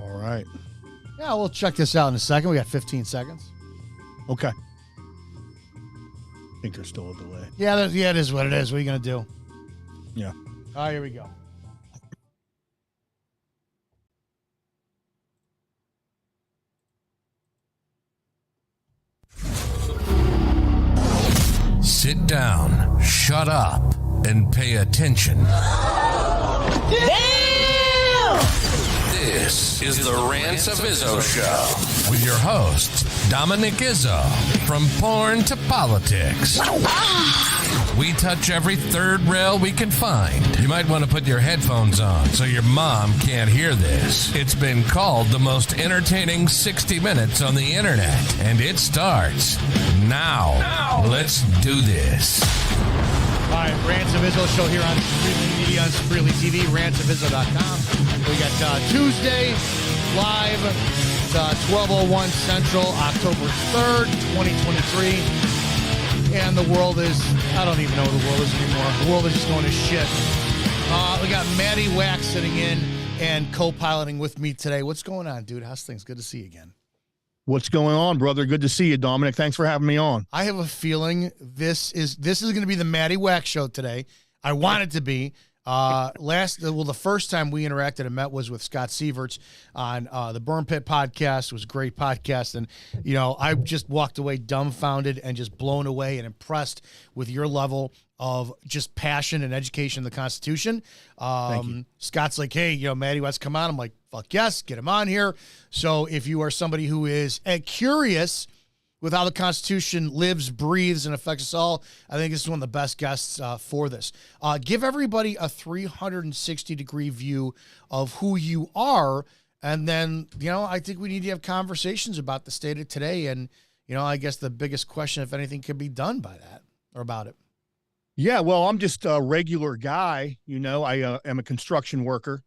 All right. Yeah, we'll check this out in a second. We got 15 seconds. Okay. I think there's still a delay. Yeah, it is what it is. What are you going to do? Yeah. All right, here we go. Sit down, shut up, and pay attention. This is the Rants of Izzo Show with your host, Dominic Izzo, from porn to politics. We touch every third rail we can find. You might want to put your headphones on so your mom can't hear this. It's been called the most entertaining 60 minutes on the internet, and it starts now. Let's do this. All right, Rants of Izzo show here on Supreme Media on Supreme TV, rantsofizzo.com. We got Tuesday live. It's 12:01 Central, October 3rd, 2023. And the world is, I don't even know what the world is anymore. The world is just going to shit. We got Matty Wax sitting in and co-piloting with me today. What's going on, dude? How's things? Good to see you again. What's going on, brother? Good to see you, Dominic. Thanks for having me on. I have a feeling this is going to be the Matty Wax show today. I want it to be. The first time we interacted and met was with Scott Sieverts on the Burn Pit podcast. It was a great podcast, and I just walked away dumbfounded and just blown away and impressed with your level of just passion and education of the Constitution. Thank you. Scott's like, hey, Matty West, come on. I'm like, fuck yes, get him on here. So if you are somebody who is curious with how the Constitution lives, breathes, and affects us all, I think this is one of the best guests for this. Give everybody a 360-degree view of who you are, and then, I think we need to have conversations about the state of today, and, I guess the biggest question, if anything, could be done by that, or about it. Yeah, well, I'm just a regular guy. I am a construction worker,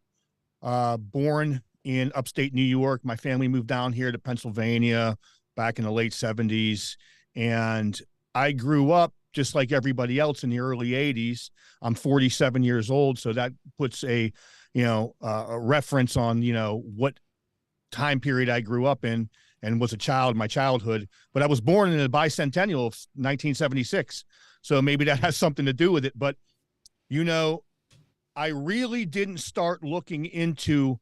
born in upstate New York. My family moved down here to Pennsylvania back in the late 70s. And I grew up just like everybody else in the early 80s. I'm 47 years old. So that puts a reference on, what time period I grew up in and was a child, my childhood. But I was born in the bicentennial of 1976. So maybe that has something to do with it. But, I really didn't start looking into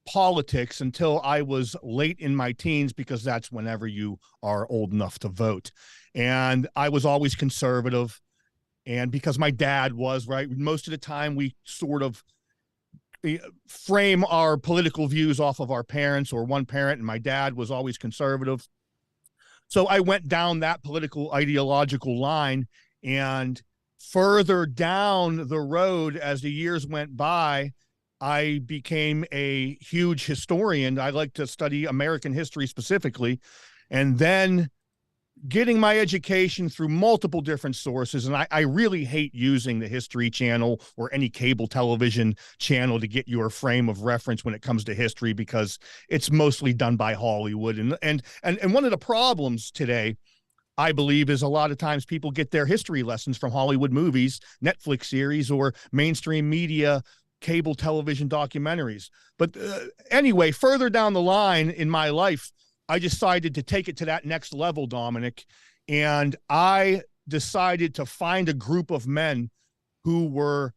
politics until I was late in my teens, because that's whenever you are old enough to vote. And I was always conservative. And because my dad was, right, most of the time we sort of frame our political views off of our parents or one parent, and my dad was always conservative. So I went down that political ideological line, and further down the road as the years went by, I became a huge historian. I like to study American history specifically, and then getting my education through multiple different sources. And I really hate using the History Channel or any cable television channel to get your frame of reference when it comes to history, because it's mostly done by Hollywood. And one of the problems today, I believe, is a lot of times people get their history lessons from Hollywood movies, Netflix series, or mainstream media, cable television documentaries. But anyway, further down the line in my life, I decided to take it to that next level, Dominic. And I decided to find a group of men who were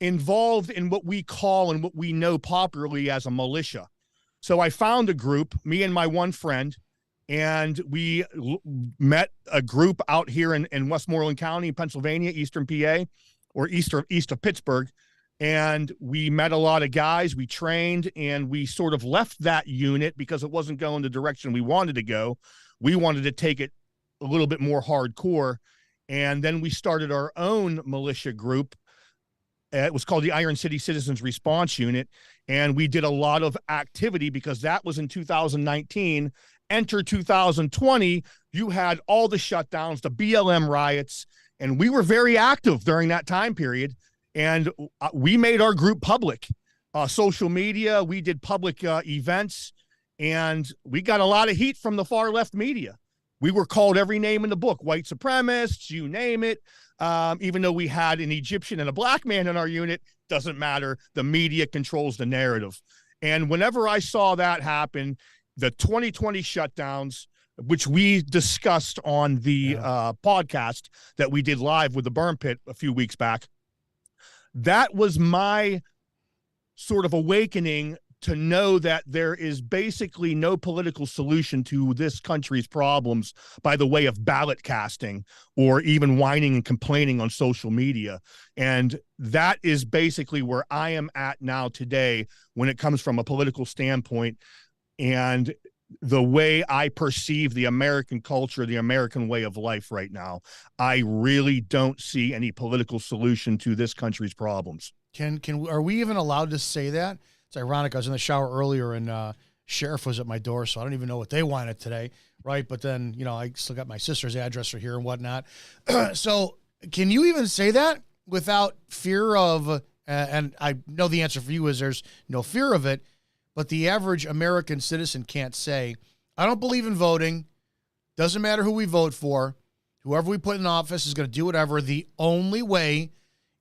involved in what we call and what we know popularly as a militia. So I found a group, me and my one friend, and we met a group out here in Westmoreland County, Pennsylvania, Eastern PA, or east of Pittsburgh. And we met a lot of guys, we trained, and we sort of left that unit because it wasn't going the direction we wanted to go. We wanted to take it a little bit more hardcore. And then we started our own militia group. It was called the Iron City Citizens Response Unit. And we did a lot of activity because that was in 2019. Enter 2020, you had all the shutdowns, the BLM riots, and we were very active during that time period. And we made our group public, social media. We did public events, and we got a lot of heat from the far left media. We were called every name in the book, white supremacists, you name it. Even though we had an Egyptian and a black man in our unit, doesn't matter. The media controls the narrative. And whenever I saw that happen, the 2020 shutdowns, which we discussed on the podcast that we did live with the Burn Pit a few weeks back, that was my sort of awakening to know that there is basically no political solution to this country's problems by the way of ballot casting or even whining and complaining on social media. And that is basically where I am at now today when it comes from a political standpoint and the way I perceive the American culture, the American way of life right now. I really don't see any political solution to this country's problems. Are we even allowed to say that? It's ironic. I was in the shower earlier and sheriff was at my door, so I don't even know what they wanted today, right? But then, I still got my sister's address here and whatnot. So can you even say that without fear of, and I know the answer for you is there's no fear of it, but the average American citizen can't say, I don't believe in voting. Doesn't matter who we vote for. Whoever we put in office is going to do whatever. The only way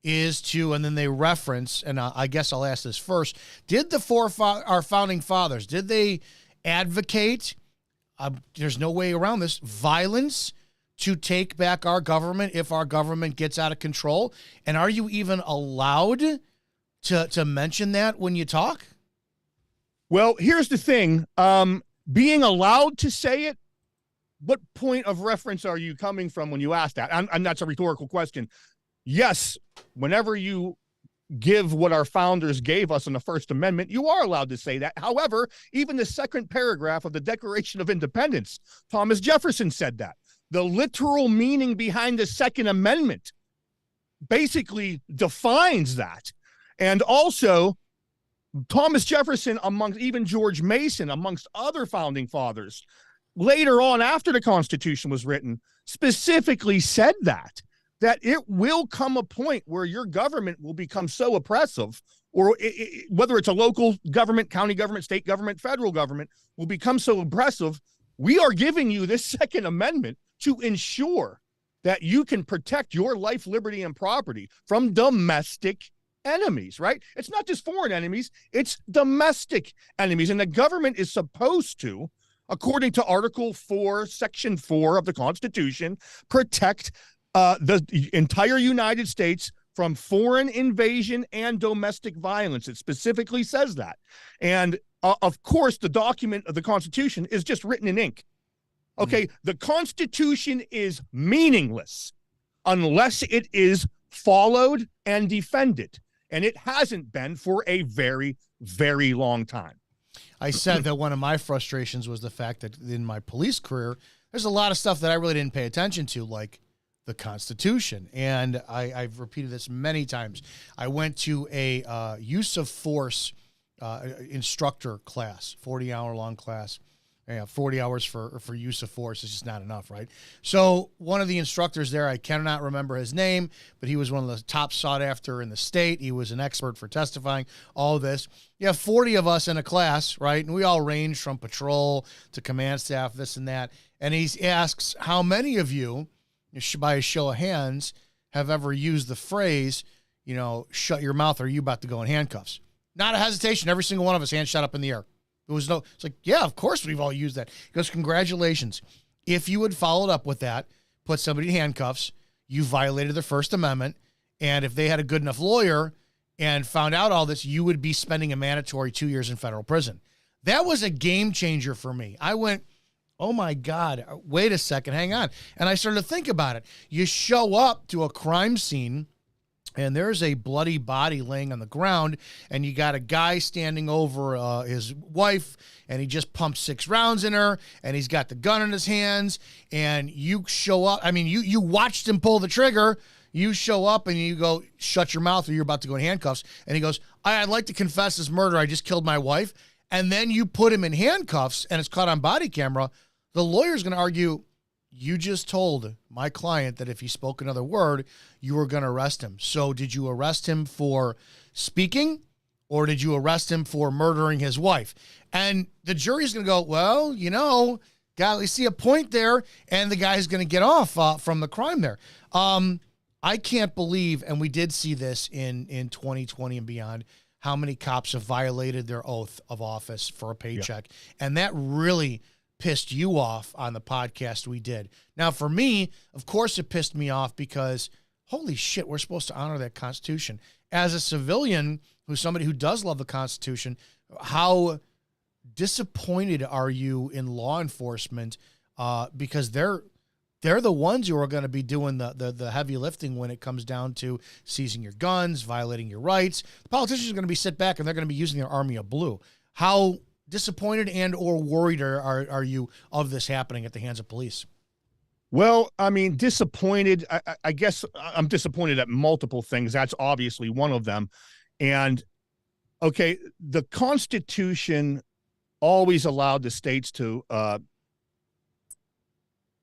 is to, and then they reference, and I guess I'll ask this first, did our founding fathers, did they advocate, there's no way around this, violence to take back our government if our government gets out of control? And are you even allowed to mention that when you talk? Well, here's the thing. Being allowed to say it, what point of reference are you coming from when you ask that? And that's a rhetorical question. Yes, whenever you give what our founders gave us in the First Amendment, you are allowed to say that. However, even the second paragraph of the Declaration of Independence, Thomas Jefferson said that. The literal meaning behind the Second Amendment basically defines that. And also, Thomas Jefferson, amongst even George Mason, amongst other founding fathers, later on after the Constitution was written, specifically said that it will come a point where your government will become so oppressive, or whether it's a local government, county government, state government, federal government, will become so oppressive. We are giving you this Second Amendment to ensure that you can protect your life, liberty, and property from domestic enemies, right? It's not just foreign enemies, it's domestic enemies. And the government is supposed to, according to Article 4, Section 4 of the Constitution, protect the entire United States from foreign invasion and domestic violence. It specifically says that. And of course, the document of the Constitution is just written in ink. Okay, the Constitution is meaningless unless it is followed and defended. And it hasn't been for a very, very long time. I said that one of my frustrations was the fact that in my police career, there's a lot of stuff that I really didn't pay attention to, like the Constitution. And I've repeated this many times. I went to a use of force instructor class, 40-hour-long class. 40 hours for use of force is just not enough, right? So one of the instructors there, I cannot remember his name, but he was one of the top sought after in the state. He was an expert for testifying, all of this. You have 40 of us in a class, right? And we all range from patrol to command staff, this and that. And he asks, how many of you, by a show of hands, have ever used the phrase, shut your mouth or are you about to go in handcuffs? Not a hesitation. Every single one of us, hands shot up in the air. It's like, yeah, of course we've all used that. He goes, congratulations. If you had followed up with that, put somebody in handcuffs, you violated the First Amendment, and if they had a good enough lawyer and found out all this, you would be spending a mandatory 2 years in federal prison. That was a game changer for me. I went, oh my God, wait a second, hang on. And I started to think about it. You show up to a crime scene, and there's a bloody body laying on the ground, and you got a guy standing over his wife, and he just pumped 6 rounds in her, and he's got the gun in his hands, and you show up. I mean, you watched him pull the trigger. You show up, and you go, shut your mouth, or you're about to go in handcuffs. And he goes, I'd like to confess this murder. I just killed my wife. And then you put him in handcuffs, and it's caught on body camera. The lawyer's going to argue, you just told my client that if he spoke another word, you were going to arrest him. So did you arrest him for speaking, or did you arrest him for murdering his wife? And the jury's going to go, well, we see a point there, and the guy's going to get off from the crime there. I can't believe, and we did see this in 2020 and beyond, how many cops have violated their oath of office for a paycheck. Yeah. And that really pissed you off on the podcast we did. Now, for me, of course, it pissed me off because, holy shit, we're supposed to honor that Constitution. As a civilian, who's somebody who does love the Constitution, how disappointed are you in law enforcement? Because they're the ones who are going to be doing the heavy lifting when it comes down to seizing your guns, violating your rights. The politicians are going to be sit back and they're going to be using their army of blue. How disappointed and or worried are you of this happening at the hands of police? Well, I mean, disappointed. I guess I'm disappointed at multiple things. That's obviously one of them. And okay, the Constitution always allowed the states to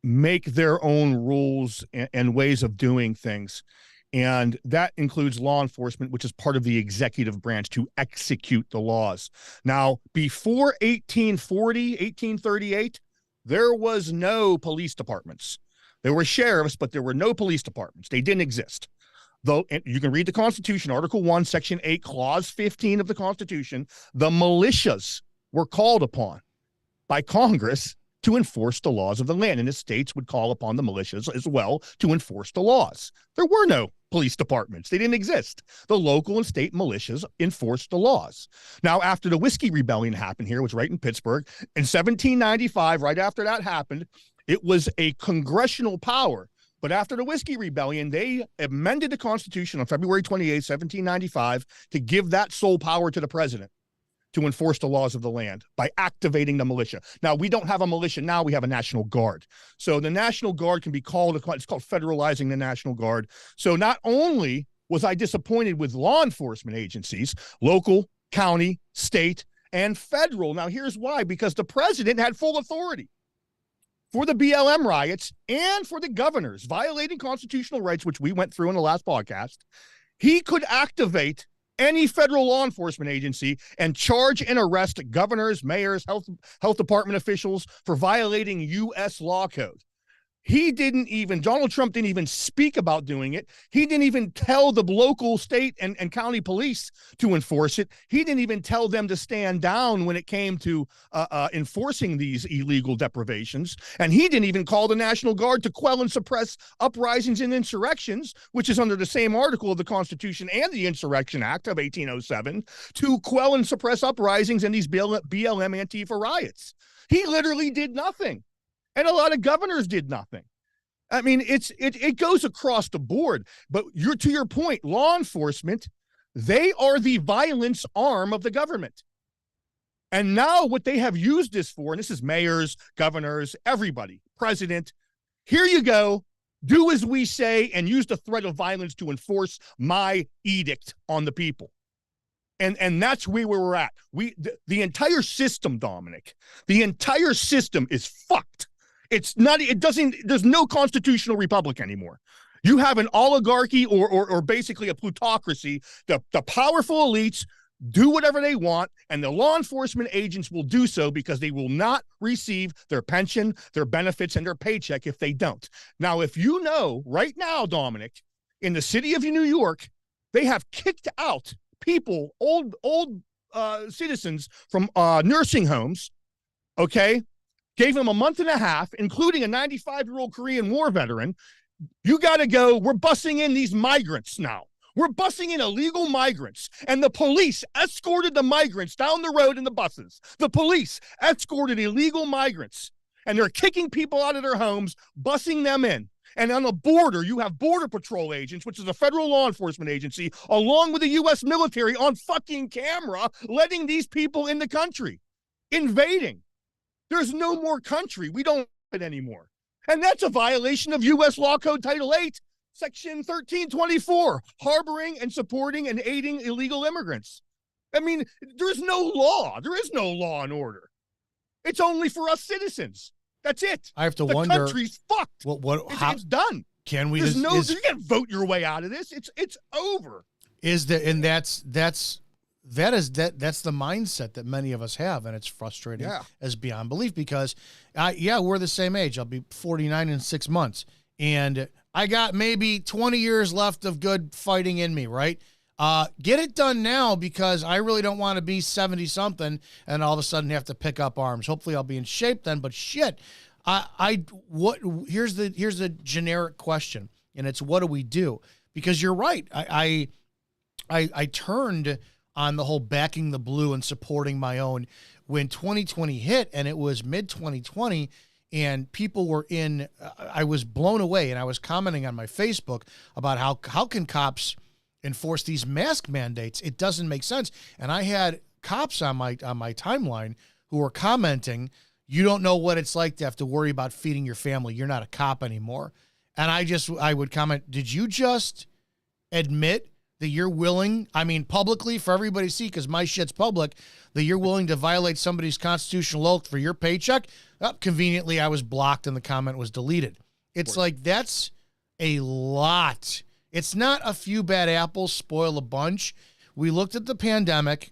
make their own rules and ways of doing things. And that includes law enforcement, which is part of the executive branch to execute the laws. Now, before 1838, there was no police departments. There were sheriffs, but there were no police departments. They didn't exist. Though, and you can read the Constitution, Article 1, Section 8, Clause 15 of the Constitution. The militias were called upon by Congress to enforce the laws of the land, and the states would call upon the militias as well to enforce the laws. There were no police departments. They didn't exist. The local and state militias enforced the laws. Now, after the Whiskey Rebellion happened here, which was right in Pittsburgh, in 1795, right after that happened, it was a congressional power. But after the Whiskey Rebellion, they amended the Constitution on February 28, 1795, to give that sole power to the president to enforce the laws of the land by activating the militia. Now, we don't have a militia now, we have a National Guard. So the National Guard can be called, it's called federalizing the National Guard. So not only was I disappointed with law enforcement agencies, local, county, state, and federal. Now, here's why, because the president had full authority for the BLM riots and for the governors violating constitutional rights, which we went through in the last podcast. He could activate any federal law enforcement agency and charge and arrest governors, mayors, health department officials for violating U.S. law code. Donald Trump didn't even speak about doing it. He didn't even tell the local, state, and county police to enforce it. He didn't even tell them to stand down when it came to enforcing these illegal deprivations. And he didn't even call the National Guard to quell and suppress uprisings and insurrections, which is under the same article of the Constitution and the Insurrection Act of 1807, to quell and suppress uprisings and these BLM Antifa riots. He literally did nothing. And a lot of governors did nothing. I mean, it goes across the board. But to your point, law enforcement, they are the violence arm of the government. And now what they have used this for, and this is mayors, governors, everybody, president, here you go, do as we say and use the threat of violence to enforce my edict on the people. And that's where we're at. The entire system, Dominic, the entire system is fucked. There's no constitutional republic anymore. You have an oligarchy or basically a plutocracy. The powerful elites do whatever they want, and the law enforcement agents will do so because they will not receive their pension, their benefits, and their paycheck if they don't. Now, if you know right now, Dominic, in the city of New York, they have kicked out people, old citizens from nursing homes, okay? Gave him a month and a half, including a 95-year-old Korean War veteran. You got to go. We're busing in these migrants now. We're busing in illegal migrants. And the police escorted the migrants down the road in the buses. The police escorted illegal migrants. And they're kicking people out of their homes, busing them in. And on the border, you have Border Patrol agents, which is a federal law enforcement agency, along with the U.S. military on fucking camera, letting these people in the country, invading. There's no more country. We don't have it anymore. And that's a violation of U.S. Law Code Title 8, Section 1324, harboring and supporting and aiding illegal immigrants. I mean, there's no law. There is no law and order. It's only for us citizens. That's it. I have to wonder. The country's fucked. It's done. Can we? You can't vote your way out of this. It's over. That's the mindset that many of us have, and it's frustrating as beyond belief because, we're the same age. I'll be 49 in 6 months, and I got maybe 20 years left of good fighting in me, right? Get it done now, because I really don't want to be 70-something and all of a sudden have to pick up arms. Hopefully I'll be in shape then, but shit. Here's the generic question, and it's, what do we do? Because you're right. I turned on the whole backing the blue and supporting my own when 2020 hit, and it was mid-2020, and people were I was blown away, and I was commenting on my Facebook about how can cops enforce these mask mandates? It doesn't make sense. And I had cops on my timeline who were commenting, you don't know what it's like to have to worry about feeding your family. You're not a cop anymore. And I would comment, did you just admit that you're willing, publicly for everybody to see, because my shit's public, that you're willing to violate somebody's constitutional oath for your paycheck? Conveniently, I was blocked and the comment was deleted. It's like, that's a lot. It's not a few bad apples spoil a bunch. We looked at the pandemic.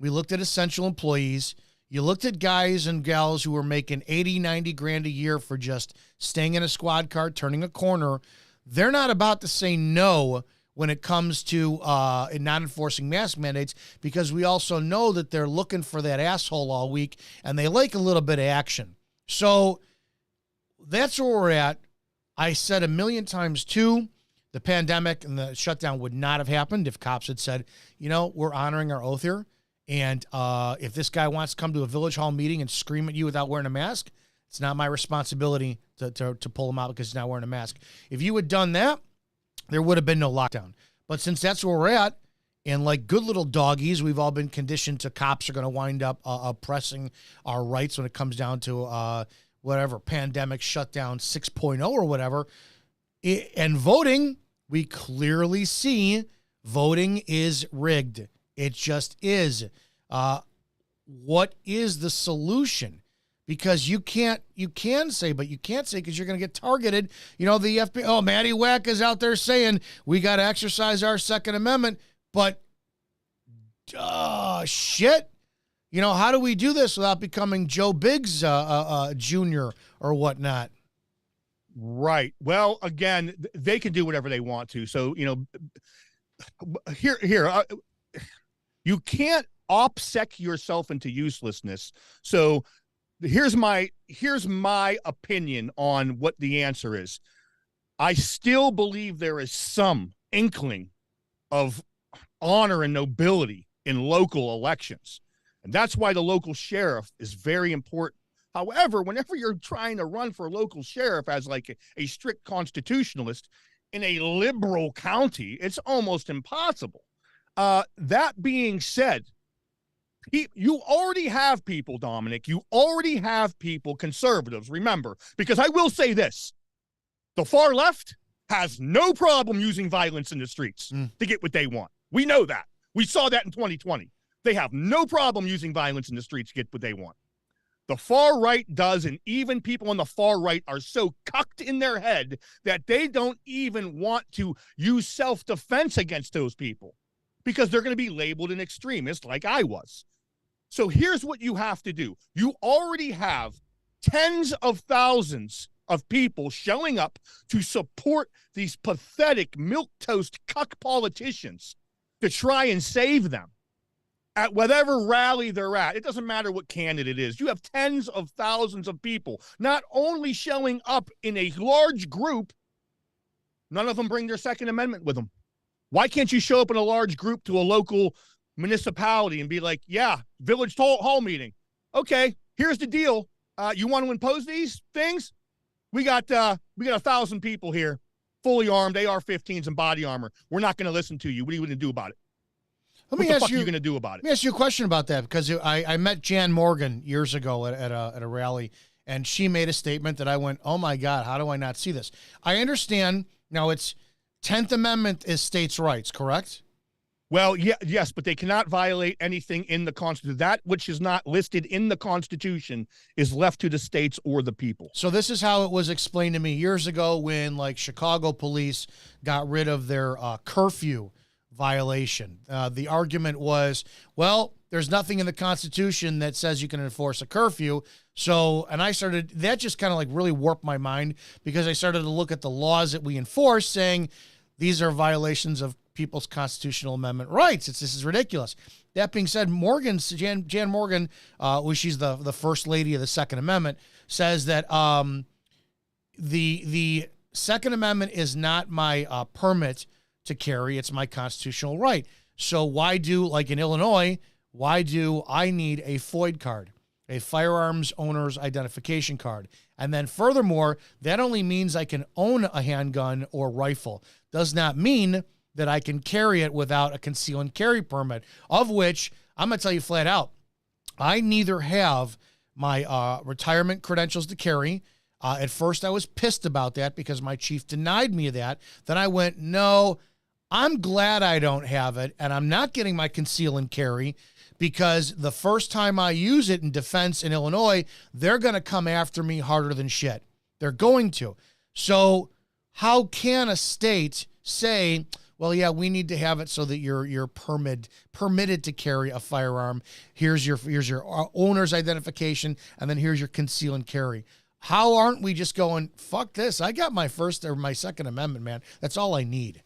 We looked at essential employees. You looked at guys and gals who were making 80, 90 grand a year for just staying in a squad car, turning a corner. They're not about to say no when it comes to not enforcing mask mandates, because we also know that they're looking for that asshole all week, and they like a little bit of action. So that's where we're at. I said a million times, too, the pandemic and the shutdown would not have happened if cops had said, we're honoring our oath here, and if this guy wants to come to a village hall meeting and scream at you without wearing a mask, it's not my responsibility to pull him out because he's not wearing a mask. If you had done that, there would have been no lockdown. But since that's where we're at, and like good little doggies, we've all been conditioned to cops are going to wind up oppressing our rights when it comes down to whatever, pandemic shutdown 6.0 or whatever. And voting, we clearly see voting is rigged. It just is. What is the solution? Because you can say, but you can't say because you're going to get targeted. The FBI, Matty Wack is out there saying we got to exercise our Second Amendment, but shit. How do we do this without becoming Joe Biggs Jr. or whatnot? Right. Well, again, they can do whatever they want to. So, you can't OPSEC yourself into uselessness. So here's my opinion on what the answer is. I still believe there is some inkling of honor and nobility in local elections. And that's why the local sheriff is very important. However, whenever you're trying to run for local sheriff as like a strict constitutionalist in a liberal county, it's almost impossible. That being said, you already have people, Dominic. You already have people, conservatives, remember, because I will say this. The far left has no problem using violence in the streets to get what they want. We know that. We saw that in 2020. They have no problem using violence in the streets to get what they want. The far right does, and even people on the far right are so cucked in their head that they don't even want to use self-defense against those people because they're going to be labeled an extremist like I was. So here's what you have to do. You already have tens of thousands of people showing up to support these pathetic milquetoast cuck politicians to try and save them at whatever rally they're at. It doesn't matter what candidate it is. You have tens of thousands of people not only showing up in a large group, none of them bring their Second Amendment with them. Why can't you show up in a large group to a local municipality and be like, yeah, village hall meeting. Okay, here's the deal. You want to impose these things? We got 1,000 people here, fully armed, AR-15s and body armor. We're not going to listen to you. What are you going to do about it? What the fuck are you going to do about it? Let me ask you a question about that, because I met Jan Morgan years ago at a rally, and she made a statement that I went, oh my God, how do I not see this? I understand now it's 10th Amendment is states' rights, correct? Well, yes, but they cannot violate anything in the Constitution. That which is not listed in the Constitution is left to the states or the people. So this is how it was explained to me years ago when, like, Chicago police got rid of their curfew violation. The argument was, well, there's nothing in the Constitution that says you can enforce a curfew. So, and that just kind of like really warped my mind, because I started to look at the laws that we enforce saying these are violations of people's constitutional amendment rights. This is ridiculous. That being said, Jan Morgan, she's the first lady of the Second Amendment, says that the Second Amendment is not my permit to carry. It's my constitutional right. So why do, like in Illinois, why do I need a FOID card, a firearms owner's identification card? And then furthermore, that only means I can own a handgun or rifle. Does not mean that I can carry it without a conceal and carry permit, of which I'm going to tell you flat out, I neither have my retirement credentials to carry. At first, I was pissed about that because my chief denied me that. Then I went, no, I'm glad I don't have it, and I'm not getting my conceal and carry because the first time I use it in defense in Illinois, they're going to come after me harder than shit. They're going to. So how can a state say, well, yeah, we need to have it so that you're permitted to carry a firearm. Here's your owner's identification, and then here's your conceal and carry. How aren't we just going, fuck this? I got my First or my Second Amendment, man. That's all I need.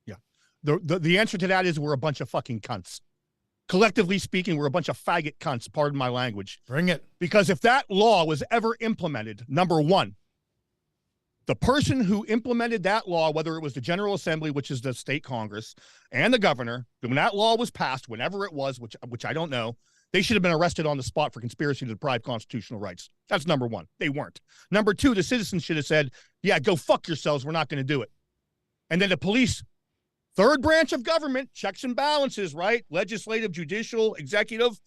Yeah. The answer to that is we're a bunch of fucking cunts. Collectively speaking, we're a bunch of faggot cunts, pardon my language. Bring it. Because if that law was ever implemented, number one, the person who implemented that law, whether it was the General Assembly, which is the state Congress, and the governor, when that law was passed, whenever it was, which I don't know, they should have been arrested on the spot for conspiracy to deprive constitutional rights. That's number one. They weren't. Number two, the citizens should have said, yeah, go fuck yourselves. We're not going to do it. And then the police, third branch of government, checks and balances, right? Legislative, judicial, executive.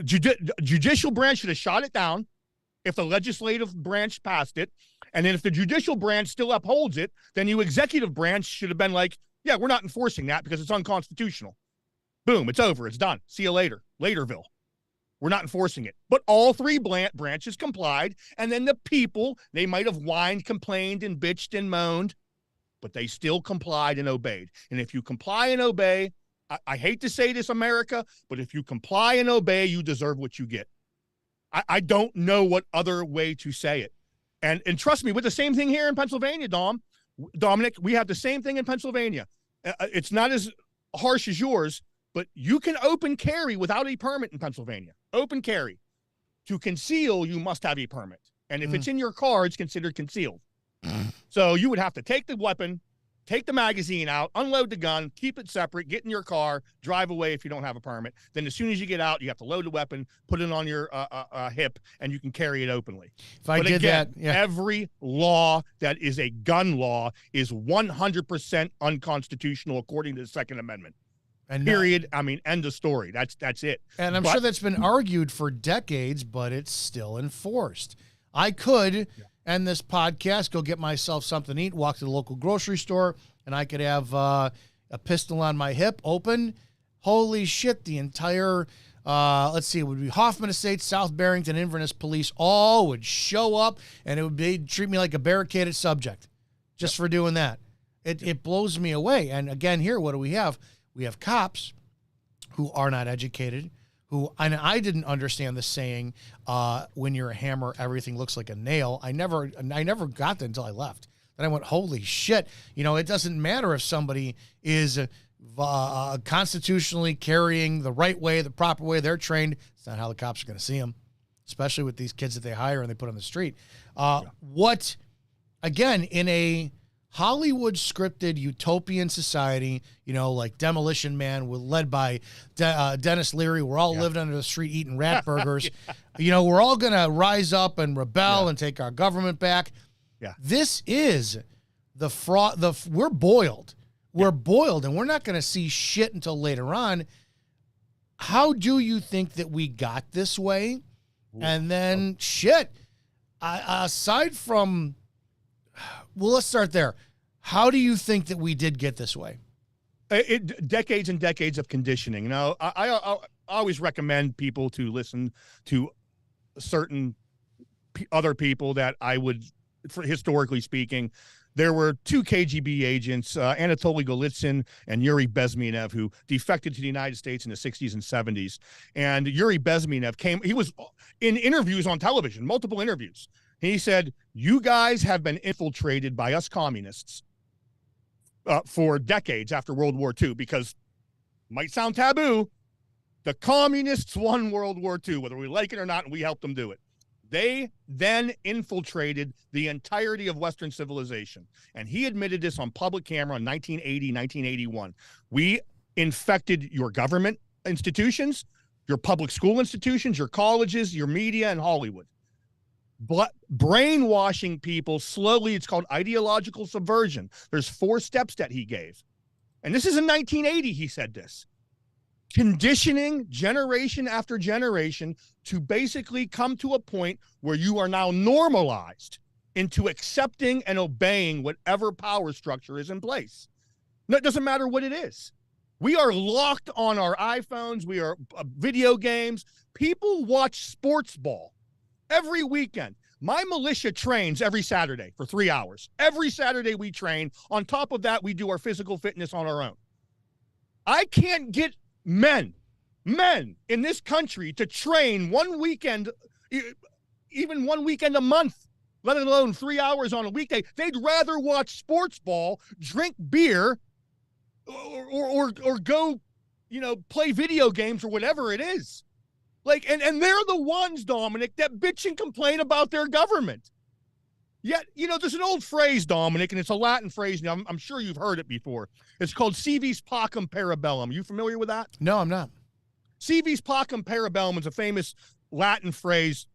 Judicial branch should have shot it down if the legislative branch passed it. And then if the judicial branch still upholds it, then you executive branch should have been like, yeah, we're not enforcing that because it's unconstitutional. Boom, it's over. It's done. See you later. Laterville. We're not enforcing it. But all three branches complied. And then the people, they might have whined, complained, and bitched and moaned, but they still complied and obeyed. And if you comply and obey, I hate to say this, America, but if you comply and obey, you deserve what you get. I don't know what other way to say it. And trust me, with the same thing here in Pennsylvania, Dominic, we have the same thing in Pennsylvania. It's not as harsh as yours, but you can open carry without a permit in Pennsylvania. Open carry. To conceal, you must have a permit. And if it's in your car, it's considered concealed. So you would have to take the weapon, take the magazine out, unload the gun, keep it separate, get in your car, drive away if you don't have a permit. Then as soon as you get out, you have to load the weapon, put it on your hip, and you can carry it openly. If I did that, yeah. Every law that is a gun law is 100% unconstitutional according to the Second Amendment. And period. I mean, end of story. That's it. And I'm sure that's been argued for decades, but it's still enforced. I could end this podcast, go get myself something to eat, walk to the local grocery store, and I could have a pistol on my hip open. Holy shit, the entire, let's see, it would be Hoffman Estates, South Barrington, Inverness Police, all would show up, and it would be treat me like a barricaded subject just for doing that. It blows me away. And again, here, what do we have? We have cops who are not educated, and I didn't understand the saying, when you're a hammer, everything looks like a nail. I never got that until I left. Then I went, holy shit. You know, it doesn't matter if somebody is constitutionally carrying the right way, the proper way, they're trained. It's not how the cops are going to see them, especially with these kids that they hire and they put on the street. What, again, in a Hollywood scripted utopian society, you know, like Demolition Man, led by Dennis Leary. We're all living under the street eating rat burgers. You know, we're all going to rise up and rebel and take our government back. Yeah. This is the fraud. We're boiled. We're boiled, and we're not going to see shit until later on. How do you think that we got this way? And then shit, aside from, well, let's start there. How do you think that we did get this way? Decades and decades of conditioning. You know, I always recommend people to listen to certain other people that I would, historically speaking, there were two KGB agents, Anatoly Golitsyn and Yuri Bezmenov, who defected to the United States in the 60s and 70s. And Yuri Bezmenov he was in interviews on television, multiple interviews. He said, you guys have been infiltrated by us communists for decades after World War II, because might sound taboo, the communists won World War II, whether we like it or not, and we helped them do it. They then infiltrated the entirety of Western civilization. And he admitted this on public camera in 1980, 1981. We infected your government institutions, your public school institutions, your colleges, your media, and Hollywood. But brainwashing people slowly, it's called ideological subversion. There's 4 steps that he gave. And this is in 1980, he said this. Conditioning generation after generation to basically come to a point where you are now normalized into accepting and obeying whatever power structure is in place. No, it doesn't matter what it is. We are locked on our iPhones. We are video games. People watch sports ball every weekend. My militia trains every Saturday for 3 hours. Every Saturday we train. On top of that, we do our physical fitness on our own. I can't get men in this country to train one weekend, even one weekend a month, let alone 3 hours on a weekday. They'd rather watch sports ball, drink beer, or go, play video games or whatever it is. And they're the ones, Dominic, that bitch and complain about their government. Yet, there's an old phrase, Dominic, and it's a Latin phrase. Now, I'm sure you've heard it before. It's called si vis pacem para bellum. You familiar with that? No, I'm not. Si vis pacem para bellum is a famous Latin phrase,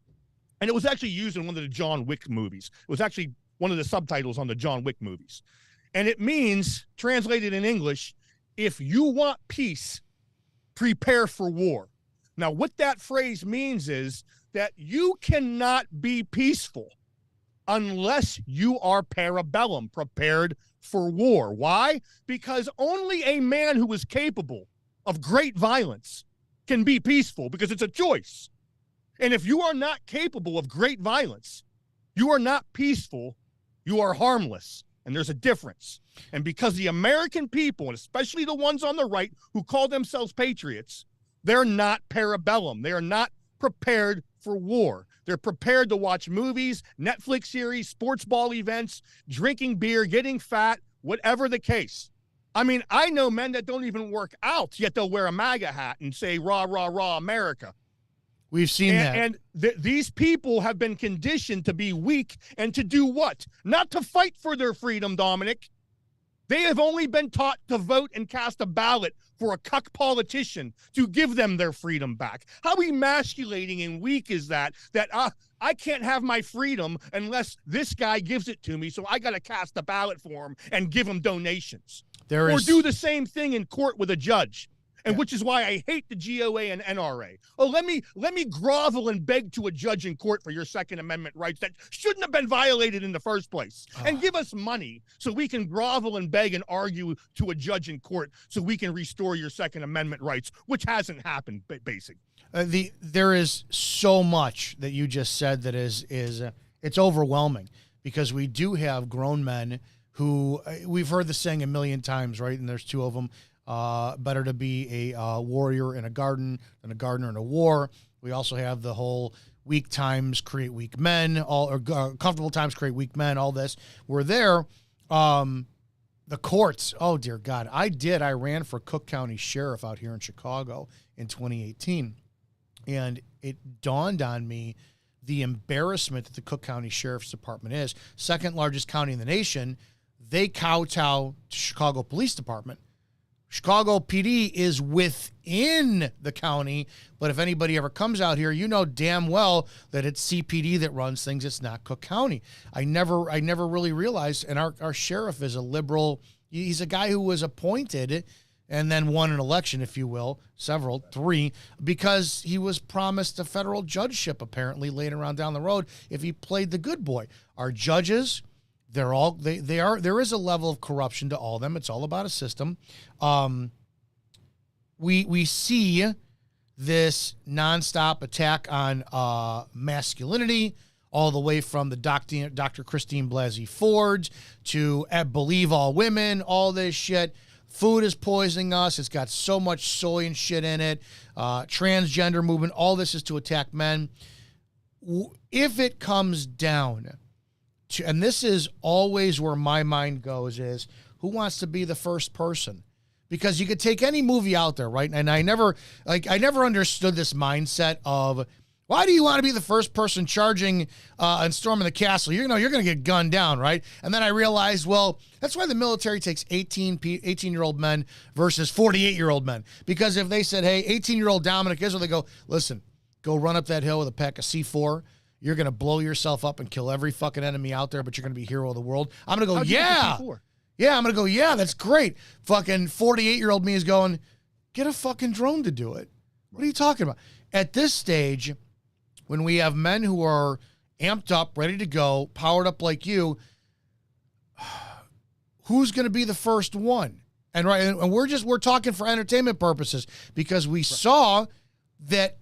and it was actually used in one of the John Wick movies. It was actually one of the subtitles on the John Wick movies. And it means, translated in English, if you want peace, prepare for war. Now, what that phrase means is that you cannot be peaceful unless you are parabellum, prepared for war. Why? Because only a man who is capable of great violence can be peaceful, because it's a choice. And if you are not capable of great violence, you are not peaceful, you are harmless. And there's a difference. And because the American people, and especially the ones on the right who call themselves patriots, they're not parabellum. They are not prepared for war. They're prepared to watch movies, Netflix series, sports ball events, drinking beer, getting fat, whatever the case. I mean, I know men that don't even work out, yet they'll wear a MAGA hat and say, rah, rah, rah, America. We've seen that. And these people have been conditioned to be weak and to do what? Not to fight for their freedom, Dominic. They have only been taught to vote and cast a ballot for a cuck politician to give them their freedom back. How emasculating and weak is that I can't have my freedom unless this guy gives it to me, so I got to cast a ballot for him and give him donations. Or do the same thing in court with a judge. And which is why I hate the GOA and NRA. Oh, let me grovel and beg to a judge in court for your Second Amendment rights that shouldn't have been violated in the first place. And give us money so we can grovel and beg and argue to a judge in court so we can restore your Second Amendment rights, which hasn't happened, basically. There is so much that you just said that is it's overwhelming, because we do have grown men who, we've heard the saying a million times, right? And there's 2 of them. Better to be a warrior in a garden than a gardener in a war. We also have the whole weak times create weak men, comfortable times create weak men, all this. We're there. The courts, oh dear God. I ran for Cook County Sheriff out here in Chicago in 2018. And it dawned on me the embarrassment that the Cook County Sheriff's Department is. Second largest county in the nation. They kowtow to Chicago Police Department. Chicago PD is within the county, but if anybody ever comes out here, you know damn well that it's CPD that runs things. It's not Cook County. I never really realized, and our sheriff is a liberal. He's a guy who was appointed and then won an election, if you will, 3, because he was promised a federal judgeship apparently later on down the road if he played the good boy. Our judges, there is a level of corruption to all of them. It's all about a system. We see this nonstop attack on masculinity, all the way from the Dr. Christine Blasey Ford to believe all women, all this shit. Food is poisoning us. It's got so much soy and shit in it. Transgender movement, all this is to attack men. If it comes down to, and this is always where my mind goes, is who wants to be the first person? Because you could take any movie out there, right? And I never understood this mindset of, why do you want to be the first person charging and storming the castle? You're going to get gunned down, right? And then I realized, well, that's why the military takes 18-year-old men versus 48-year-old men. Because if they said, hey, 18-year-old Dominic Israel, they go, listen, go run up that hill with a pack of C4. You're going to blow yourself up and kill every fucking enemy out there, but you're going to be hero of the world. I'm going to go, yeah. Yeah, I'm going to go, yeah, that's great. Fucking 48-year-old me is going, get a fucking drone to do it. What are you talking about? At this stage, when we have men who are amped up, ready to go, powered up like you, who's going to be the first one? And we're talking for entertainment purposes, because we saw that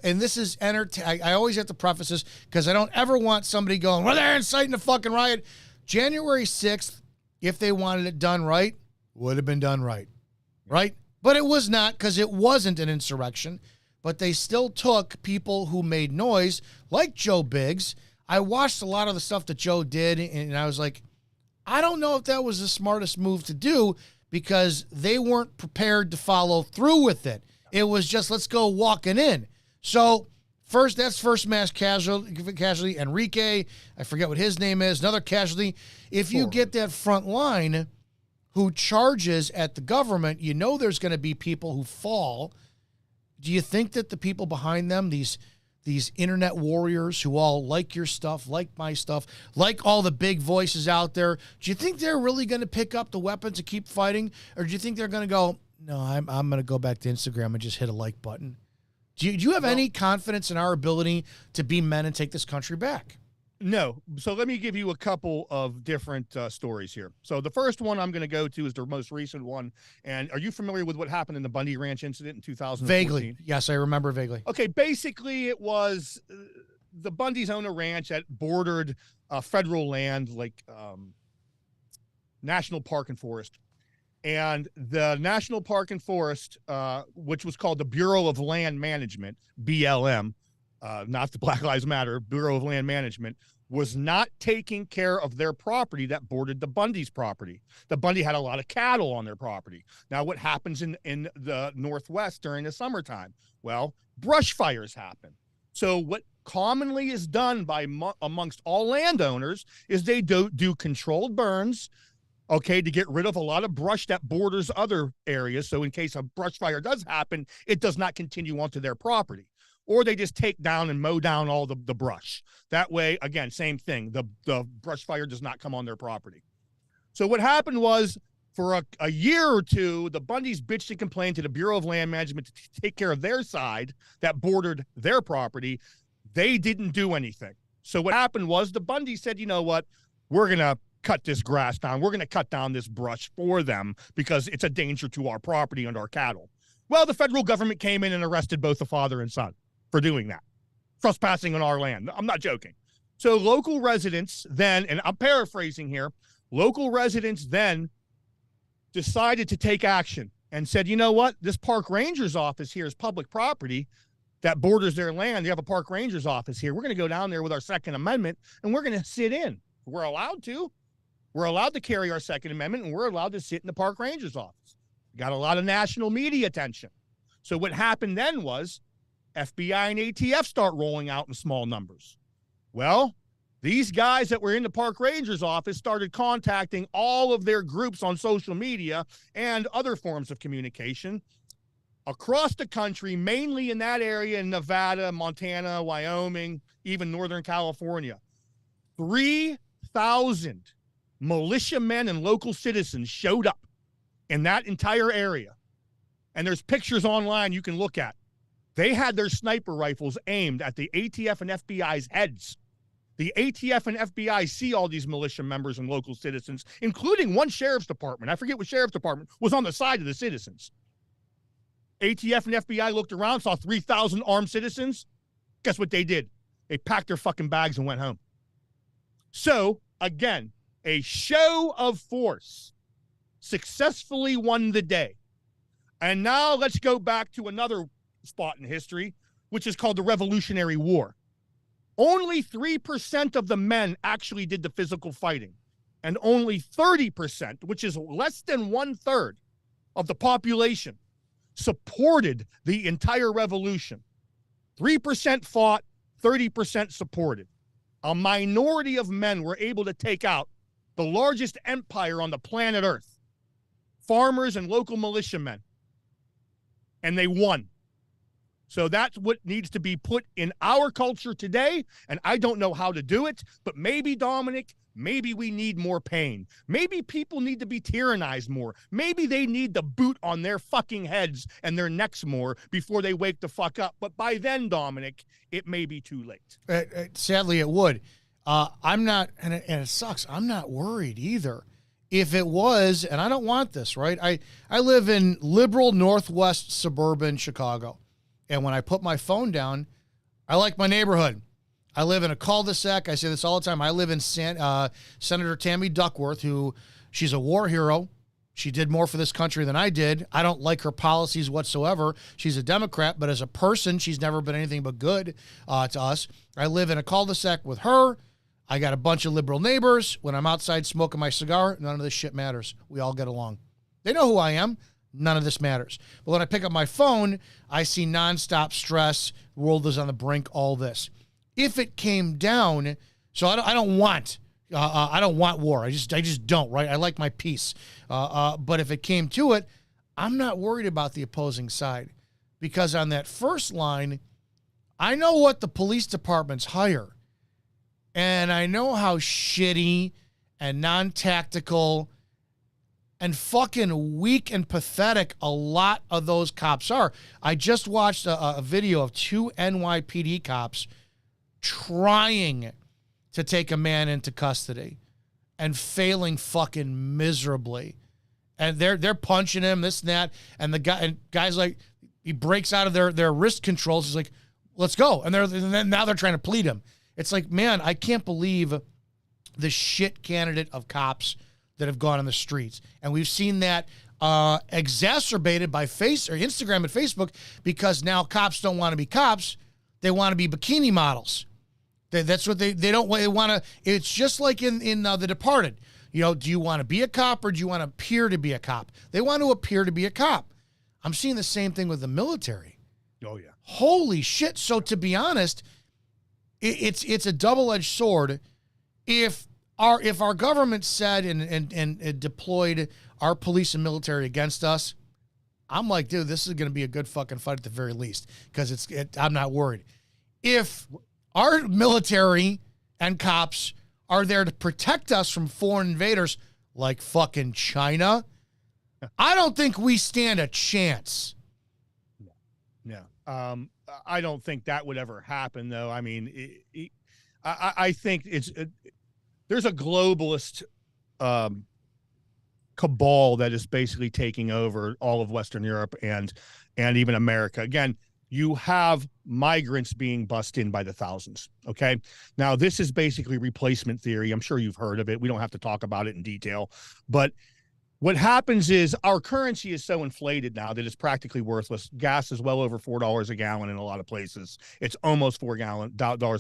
and this is I always have to preface this because I don't ever want somebody going, well, they're inciting a fucking riot. January 6th, if they wanted it done right, would have been done right. Right? But it was not, because it wasn't an insurrection. But they still took people who made noise, like Joe Biggs. I watched a lot of the stuff that Joe did, and I was like, I don't know if that was the smartest move to do, because they weren't prepared to follow through with it. It was just, let's go walking in. So that's first mass casualty. Enrique, I forget what his name is, another casualty. If you get that front line who charges at the government, you know there's going to be people who fall. Do you think that the people behind them, these internet warriors who all like your stuff, like my stuff, like all the big voices out there, do you think they're really going to pick up the weapons and keep fighting? Or do you think they're going to go, no, I'm going to go back to Instagram and just hit a like button? Do you have any confidence in our ability to be men and take this country back? No. So let me give you a couple of different stories here. So the first one I'm going to go to is the most recent one. And are you familiar with what happened in the Bundy Ranch incident in 2014? Vaguely. Yes, I remember vaguely. Okay. Basically, it was the Bundys own a ranch that bordered federal land, like National Park and Forest. And the National Park and Forest, which was called the Bureau of Land Management, BLM, not the Black Lives Matter, Bureau of Land Management, was not taking care of their property that bordered the Bundy's property. The Bundy had a lot of cattle on their property. Now, what happens in the Northwest during the summertime? Well, brush fires happen. So what commonly is done by amongst all landowners is they do controlled burns, okay, to get rid of a lot of brush that borders other areas. So in case a brush fire does happen, it does not continue onto their property. Or they just take down and mow down all the brush. That way, again, same thing. The brush fire does not come on their property. So what happened was, for a year or two, the Bundys bitched and complained to the Bureau of Land Management to take care of their side that bordered their property. They didn't do anything. So what happened was the Bundys said, you know what, we're going to cut this grass down. We're going to cut down this brush for them because it's a danger to our property and our cattle. Well, the federal government came in and arrested both the father and son for doing that, trespassing on our land. I'm not joking. So local residents then, and I'm paraphrasing here, local residents then decided to take action and said, you know what, this park ranger's office here is public property that borders their land. They have a park ranger's office here. We're going to go down there with our Second Amendment and we're going to sit in. We're allowed to. We're allowed to carry our Second Amendment, and we're allowed to sit in the park ranger's office. Got a lot of national media attention. So what happened then was FBI and ATF start rolling out in small numbers. Well, these guys that were in the park ranger's office started contacting all of their groups on social media and other forms of communication across the country, mainly in that area in Nevada, Montana, Wyoming, even Northern California. 3,000 militiamen and local citizens showed up in that entire area. And there's pictures online you can look at. They had their sniper rifles aimed at the ATF and FBI's heads. The ATF and FBI see all these militia members and local citizens, including one sheriff's department. I forget what sheriff's department was on the side of the citizens. ATF and FBI looked around, saw 3,000 armed citizens. Guess what they did? They packed their fucking bags and went home. So, again, a show of force successfully won the day. And now let's go back to another spot in history, which is called the Revolutionary War. Only 3% of the men actually did the physical fighting. and only 30%, which is less than 1/3 of the population, supported the entire revolution. 3% fought, 30% supported. A minority of men were able to take out the largest empire on the planet Earth, farmers and local militiamen, and they won. So that's what needs to be put in our culture today, and I don't know how to do it, but maybe, Dominic, maybe we need more pain. Maybe people need to be tyrannized more. Maybe they need the boot on their fucking heads and their necks more before they wake the fuck up. But by then, Dominic, it may be too late. Sadly, it would. I'm not, and it sucks, I'm not worried either. If it was, and I don't want this, right? I live in liberal northwest suburban Chicago. And when I put my phone down, I like my neighborhood. I live in a cul-de-sac. I say this all the time. I live in Senator Tammy Duckworth, who she's a war hero. She did more for this country than I did. I don't like her policies whatsoever. She's a Democrat, but as a person, she's never been anything but good to us. I live in a cul-de-sac with her. I got a bunch of liberal neighbors. When I'm outside smoking my cigar, none of this shit matters. We all get along. They know who I am. None of this matters. But when I pick up my phone, I see nonstop stress. The world is on the brink. All this. If it came down, so I don't want war. I just don't. Right. I like my peace. But if it came to it, I'm not worried about the opposing side, because on that first line, I know what the police departments hire, and I know how shitty and non-tactical and fucking weak and pathetic a lot of those cops are. I just watched a video of 2 NYPD cops trying to take a man into custody and failing fucking miserably. And they're punching him, this and that. And the guy's like, he breaks out of their wrist controls. He's like, let's go. And now they're trying to plead him. It's like, man, I can't believe the shit candidate of cops that have gone on the streets. And we've seen that exacerbated by Instagram and Facebook, because now cops don't want to be cops. They want to be bikini models. That's what they want to. It's just like in The Departed. You know, do you want to be a cop or do you want to appear to be a cop? They want to appear to be a cop. I'm seeing the same thing with the military. Oh, yeah. Holy shit. So to be honest, it's a double-edged sword. If our government said and deployed our police and military against us, I'm like, dude, this is going to be a good fucking fight at the very least, because I'm not worried. If our military and cops are there to protect us from foreign invaders like fucking China, I don't think we stand a chance. No. I don't think that would ever happen, though. I mean, I think there's a globalist cabal that is basically taking over all of Western Europe and even America. Again, you have migrants being bussed in by the thousands, okay? Now, this is basically replacement theory. I'm sure you've heard of it. We don't have to talk about it in detail. But what happens is our currency is so inflated now that it's practically worthless. Gas is well over $4 a gallon in a lot of places. It's almost $4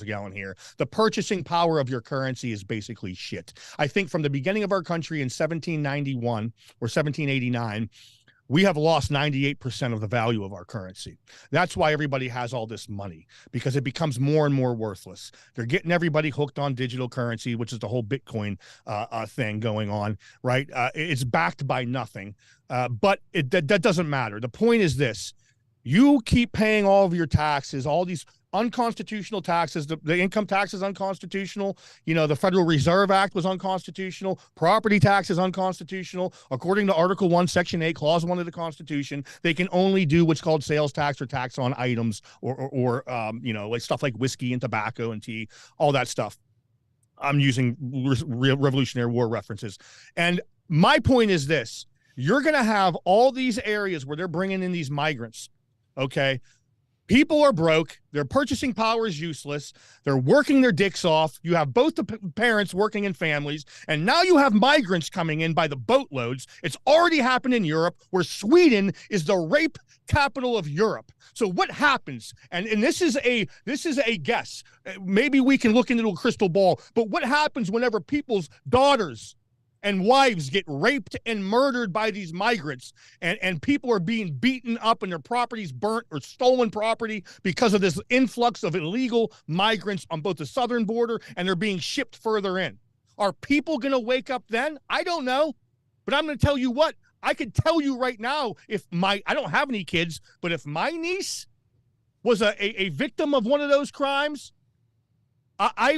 a gallon here. The purchasing power of your currency is basically shit. I think from the beginning of our country in 1791 or 1789, we have lost 98% of the value of our currency. That's why everybody has all this money, because it becomes more and more worthless. They're getting everybody hooked on digital currency, which is the whole Bitcoin thing going on, right? It's backed by nothing, but that doesn't matter. The point is this. You keep paying all of your taxes, all these unconstitutional taxes. The income tax is unconstitutional. You know, the Federal Reserve Act was unconstitutional. Property tax is unconstitutional. According to Article 1, Section 8, Clause 1 of the Constitution, they can only do what's called sales tax or tax on items or you know, like stuff like whiskey and tobacco and tea, all that stuff. I'm using Revolutionary War references. And my point is this. You're going to have all these areas where they're bringing in these migrants, okay? People are broke. Their purchasing power is useless. They're working their dicks off. You have both the parents working in families, and now you have migrants coming in by the boatloads. It's already happened in Europe, where Sweden is the rape capital of Europe. So what happens? And this is a guess. Maybe we can look into a crystal ball, but what happens whenever people's daughters and wives get raped and murdered by these migrants, and people are being beaten up and their properties burnt or stolen property because of this influx of illegal migrants on both the southern border, and they're being shipped further in. Are people going to wake up then? I don't know. But I'm going to tell you what, I could tell you right now, I don't have any kids, but if my niece was a victim of one of those crimes, I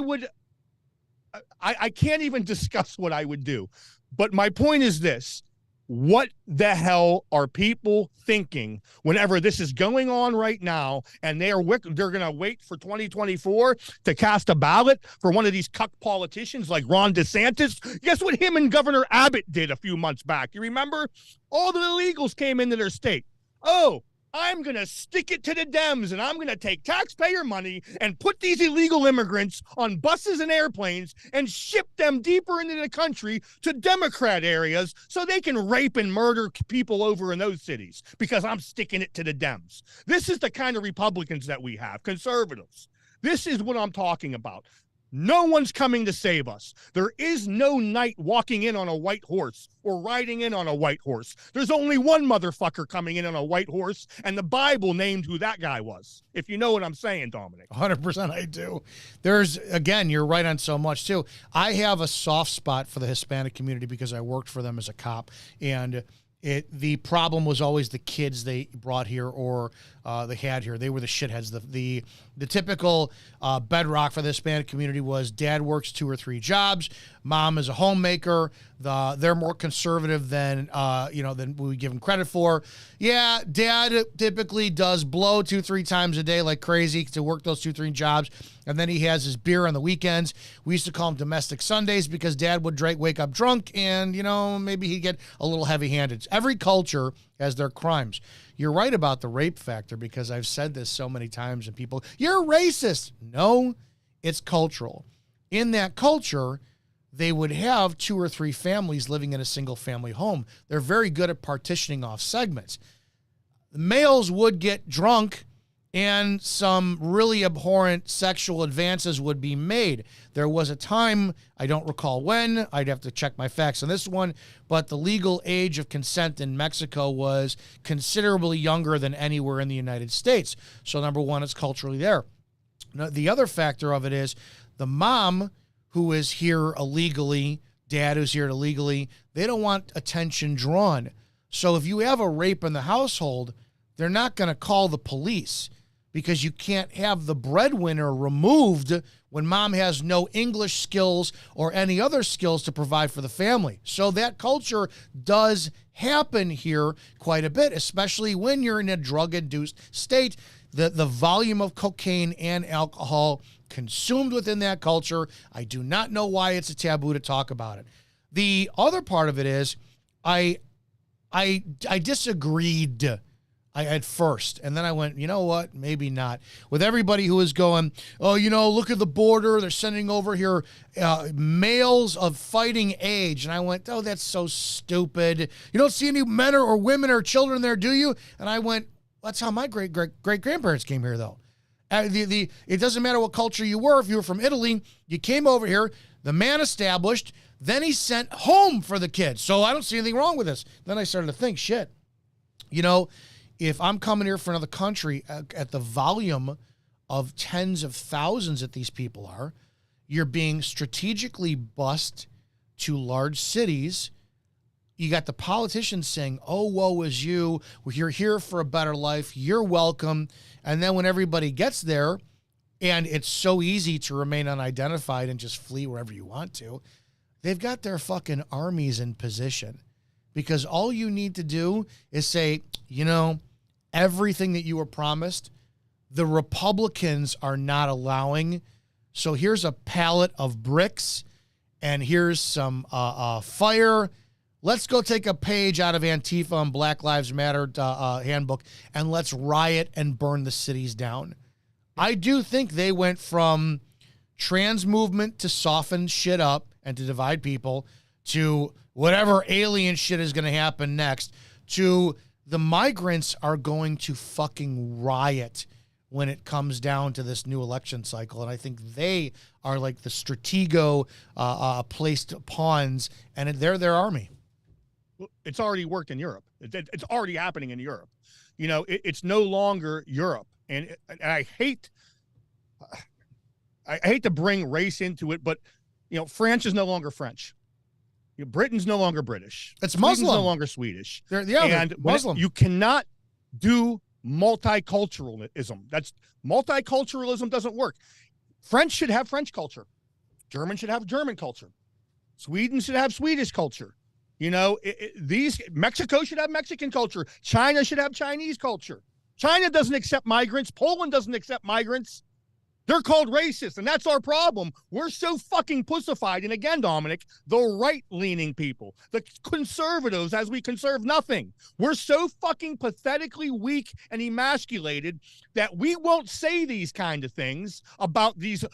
can't even discuss what I would do. But my point is this: what the hell are people thinking whenever this is going on right now, and they're going to wait for 2024 to cast a ballot for one of these cuck politicians like Ron DeSantis? Guess what him and Governor Abbott did a few months back? You remember? All the illegals came into their state. Oh, I'm going to stick it to the Dems, and I'm going to take taxpayer money and put these illegal immigrants on buses and airplanes and ship them deeper into the country to Democrat areas so they can rape and murder people over in those cities because I'm sticking it to the Dems. This is the kind of Republicans that we have, conservatives. This is what I'm talking about. No one's coming to save us. There is no knight walking in on a white horse or riding in on a white horse. There's only one motherfucker coming in on a white horse, and the Bible named who that guy was, if you know what I'm saying, Dominic. 100% I do. Again, you're right on so much, too. I have a soft spot for the Hispanic community because I worked for them as a cop, and the problem was always the kids they brought here or they had here. They were the shitheads. The typical bedrock for the Hispanic community was dad works 2 or 3 jobs, mom is a homemaker. They're more conservative than we give them credit for. Yeah, dad typically does blow 2-3 times a day like crazy to work those 2-3 jobs, and then he has his beer on the weekends. We used to call them domestic Sundays because dad would wake up drunk, and maybe he'd get a little heavy-handed. Every culture has their crimes. You're right about the rape factor because I've said this so many times, and people, you're racist. No, it's cultural. In that culture, they would have 2 or 3 families living in a single family home. They're very good at partitioning off segments. The males would get drunk and some really abhorrent sexual advances would be made. There was a time, I don't recall when, I'd have to check my facts on this one, but the legal age of consent in Mexico was considerably younger than anywhere in the United States. So number one, it's culturally there. Now, the other factor of it is the mom who is here illegally, dad who's here illegally, they don't want attention drawn. So if you have a rape in the household, they're not going to call the police because you can't have the breadwinner removed when mom has no English skills or any other skills to provide for the family. So that culture does happen here quite a bit, especially when you're in a drug-induced state. The volume of cocaine and alcohol consumed within that culture, I do not know why it's a taboo to talk about it. The other part of it is I disagreed at first, and then I went, you know what, maybe not. With everybody who is going, oh, look at the border, they're sending over here males of fighting age. And I went, oh, that's so stupid. You don't see any men or women or children there, do you? And I went, that's how my great-grandparents came here, though. It doesn't matter what culture you were. If you were from Italy, you came over here, the man established, then he sent home for the kids. So I don't see anything wrong with this. Then I started to think, shit, if I'm coming here for another country at the volume of tens of thousands that these people are, you're being strategically bused to large cities. You got the politicians saying, oh, woe is you. You're here for a better life. You're welcome. And then when everybody gets there, and it's so easy to remain unidentified and just flee wherever you want to, they've got their fucking armies in position. Because all you need to do is say, everything that you were promised, the Republicans are not allowing. So here's a pallet of bricks, and here's some fire. Let's go take a page out of Antifa and Black Lives Matter handbook, and let's riot and burn the cities down. I do think they went from trans movement to soften shit up and to divide people to whatever alien shit is going to happen next to the migrants are going to fucking riot when it comes down to this new election cycle. And I think they are like the stratego placed pawns, and they're their army. It's already worked in Europe. It's already happening in Europe. It's no longer Europe. And I hate to bring race into it, but, France is no longer French. Britain's no longer British. It's Muslim. Sweden's no longer Swedish. They're Muslim. You cannot do multiculturalism. Multiculturalism doesn't work. French should have French culture. German should have German culture. Sweden should have Swedish culture. Mexico should have Mexican culture. China should have Chinese culture. China doesn't accept migrants. Poland doesn't accept migrants. They're called racist, and that's our problem. We're so fucking pussified. And again, Dominic, the right-leaning people, the conservatives, as we conserve nothing. We're so fucking pathetically weak and emasculated that we won't say these kind of things about these.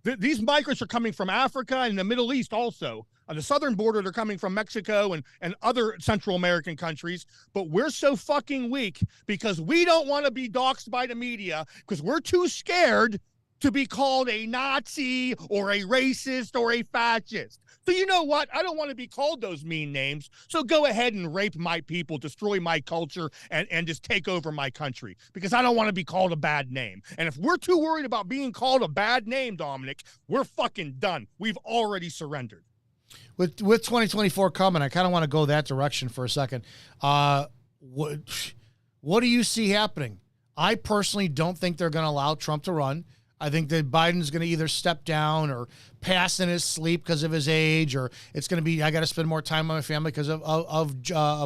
These migrants are coming from Africa and the Middle East also. On the southern border, they're coming from Mexico and other Central American countries. But we're so fucking weak because we don't want to be doxxed by the media because we're too scared to be called a Nazi or a racist or a fascist. So you know what? I don't want to be called those mean names. So go ahead and rape my people, destroy my culture, and just take over my country because I don't want to be called a bad name. And if we're too worried about being called a bad name, Dominic, we're fucking done. We've already surrendered. With 2024 coming, I kind of want to go that direction for a second. What do you see happening? I personally don't think they're going to allow Trump to run. I think that Biden's going to either step down or pass in his sleep because of his age, or it's going to be, I got to spend more time with my family because of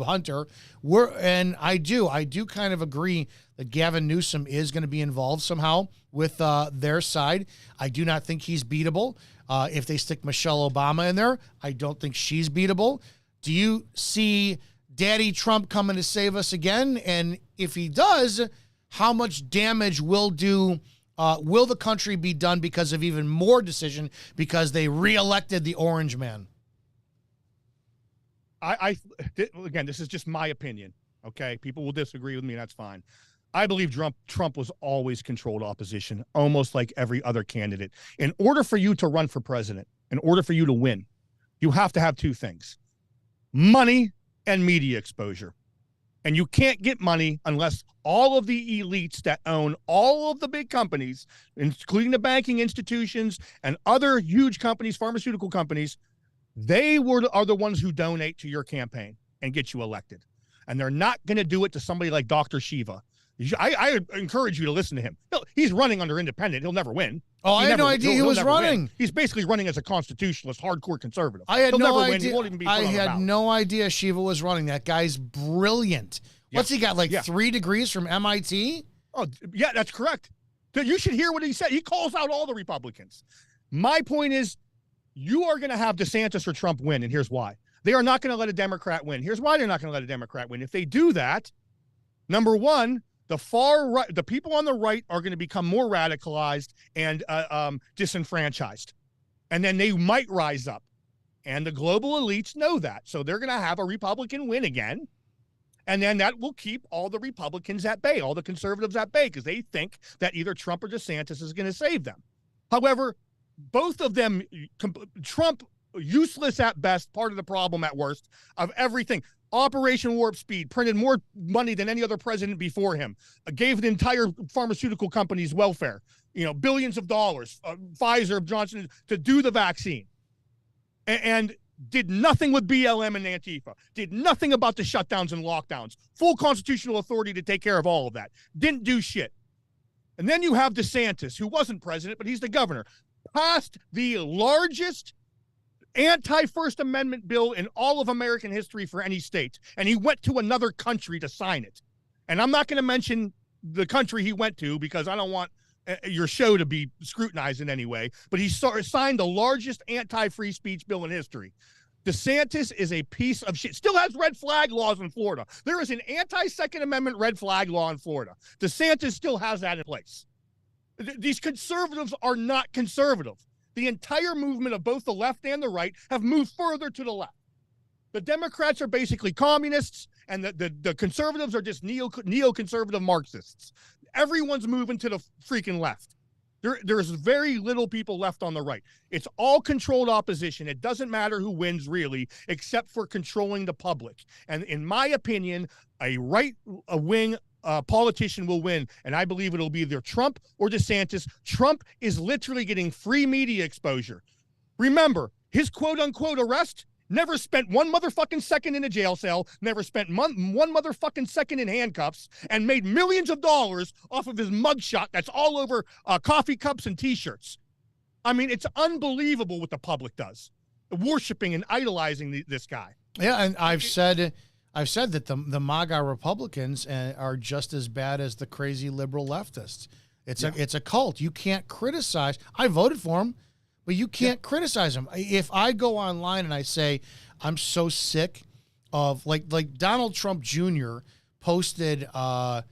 Hunter. I do kind of agree that Gavin Newsom is going to be involved somehow with their side. I do not think he's beatable. If they stick Michelle Obama in there, I don't think she's beatable. Do you see Daddy Trump coming to save us again? And if he does, how much damage will the country be done because of even more decision because they reelected the orange man? Again, this is just my opinion. Okay. People will disagree with me. That's fine. I believe Trump was always controlled opposition, almost like every other candidate. In order for you to run for president, in order for you to win, you have to have two things: money and media exposure. And you can't get money unless all of the elites that own all of the big companies, including the banking institutions and other huge companies, pharmaceutical companies, are the ones who donate to your campaign and get you elected. And they're not going to do it to somebody like Dr. Shiva. I encourage you to listen to him. He's running under independent. He'll never win. Oh, I had no idea he was running. Win. He's basically running as a constitutionalist, hardcore conservative. I had no idea. He won't even be put on the ballot. No idea Shiva was running. That guy's brilliant. Yeah. What's he got, 3 degrees from MIT? Oh, yeah, that's correct. You should hear what he said. He calls out all the Republicans. My point is, you are going to have DeSantis or Trump win, and here's why. They are not going to let a Democrat win. Here's why they're not going to let a Democrat win. If they do that, number one, the far right, the people on the right are going to become more radicalized and disenfranchised. And then they might rise up. And the global elites know that. So they're going to have a Republican win again. And then that will keep all the Republicans at bay, all the conservatives at bay, because they think that either Trump or DeSantis is going to save them. However, both of them, Trump, useless at best, part of the problem at worst, of everything. Operation Warp Speed, printed more money than any other president before him, gave the entire pharmaceutical companies welfare, billions of dollars, Pfizer, Johnson, to do the vaccine. And did nothing with BLM and Antifa, did nothing about the shutdowns and lockdowns, full constitutional authority to take care of all of that, didn't do shit. And then you have DeSantis, who wasn't president, but he's the governor, passed the largest anti-First Amendment bill in all of American history for any state. And he went to another country to sign it. And I'm not going to mention the country he went to because I don't want your show to be scrutinized in any way. But he signed the largest anti-free speech bill in history. DeSantis is a piece of shit. Still has red flag laws in Florida. There is an anti-Second Amendment red flag law in Florida. DeSantis still has that in place. These conservatives are not conservative. The entire movement of both the left and the right have moved further to the left. The Democrats are basically communists, and the conservatives are just neoconservative Marxists. everyone's moving to the freaking left. There's very little people left on the right. It's all controlled opposition. It doesn't matter who wins, really, except for controlling the public. And in my opinion, a right-wing politician will win, and I believe it'll be either Trump or DeSantis. Trump is literally getting free media exposure. Remember, his quote-unquote arrest never spent one motherfucking second in a jail cell, never spent one motherfucking second in handcuffs, and made millions of dollars off of his mugshot that's all over coffee cups and T-shirts. I mean, it's unbelievable what the public does, worshiping and idolizing this guy. Yeah, and I've said that the MAGA Republicans are just as bad as the crazy liberal leftists. It's a cult. You can't criticize. I voted for them. But you can't criticize them. If I go online and I say, I'm so sick of, like Donald Trump Jr. posted a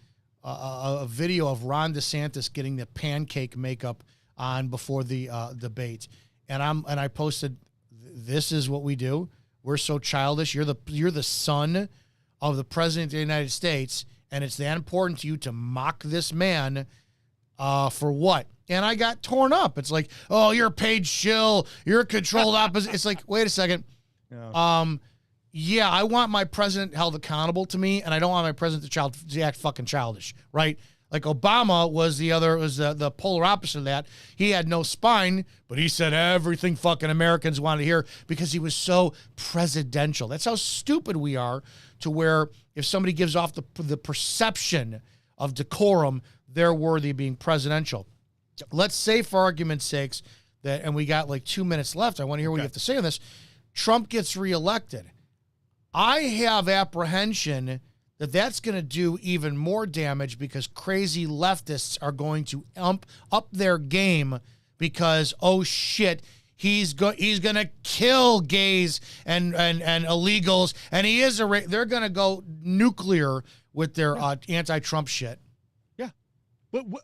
video of Ron DeSantis getting the pancake makeup on before the debate. And I posted, this is what we do. We're so childish. You're the son of the president of the United States, and it's that important to you to mock this man for what? And I got torn up. It's like, oh, you're a paid shill. You're a controlled opposition. It's like, wait a second. Yeah, I want my president held accountable to me, and I don't want my president to act fucking childish, right? Like Obama was the polar opposite of that. He had no spine, but he said everything fucking Americans wanted to hear because he was so presidential. That's how stupid we are, to where if somebody gives off the perception of decorum, they're worthy of being presidential. Let's say, for argument's sakes, and we got like 2 minutes left. I want to hear what you have to say on this. Trump gets reelected. I have apprehension that that's going to do even more damage because crazy leftists are going to up their game because, oh shit, he's going to kill gays and illegals, and they're going to go nuclear with their anti-Trump shit.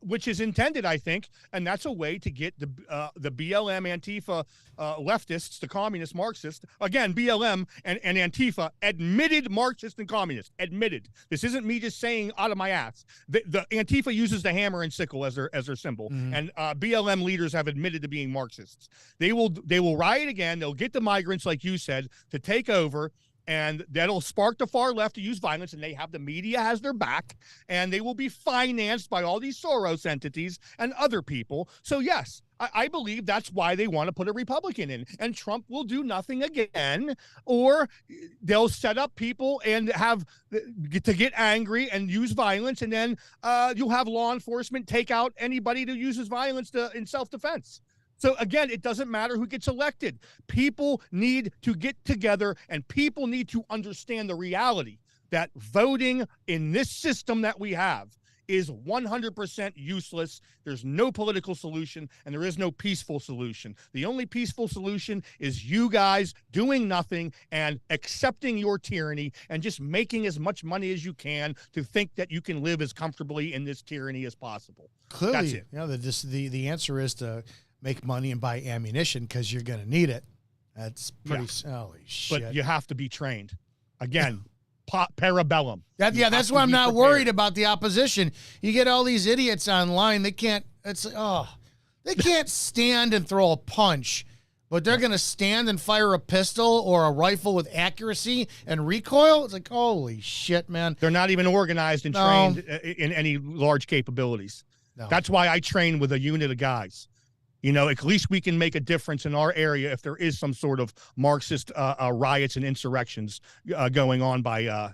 Which is intended, I think, and that's a way to get the BLM, Antifa, leftists, the communist Marxists, again, BLM and Antifa, admitted Marxist and communist, admitted. This isn't me just saying out of my ass. The Antifa uses the hammer and sickle as their symbol, and BLM leaders have admitted to being Marxists. They will riot again. They'll get the migrants, like you said, to take over. And that'll spark the far left to use violence, and the media has their back, and they will be financed by all these Soros entities and other people. So yes, I believe that's why they want to put a Republican in, and Trump will do nothing again, or they'll set up people and to get angry and use violence, and then you'll have law enforcement take out anybody who uses violence in self-defense. So again, it doesn't matter who gets elected. People need to get together, and people need to understand the reality that voting in this system that we have is 100% useless. There's no political solution, and there is no peaceful solution. The only peaceful solution is you guys doing nothing and accepting your tyranny and just making as much money as you can to think that you can live as comfortably in this tyranny as possible. Clearly, that's it. The answer is to make money and buy ammunition because you're going to need it. That's pretty, holy shit. But you have to be trained. Again, parabellum. That's why I'm not worried about the opposition. You get all these idiots online. They can't stand and throw a punch, but they're going to stand and fire a pistol or a rifle with accuracy and recoil. It's like, holy shit, man. They're not even organized and trained in any large capabilities. No. That's why I train with a unit of guys. You know, at least we can make a difference in our area if there is some sort of Marxist riots and insurrections going on by,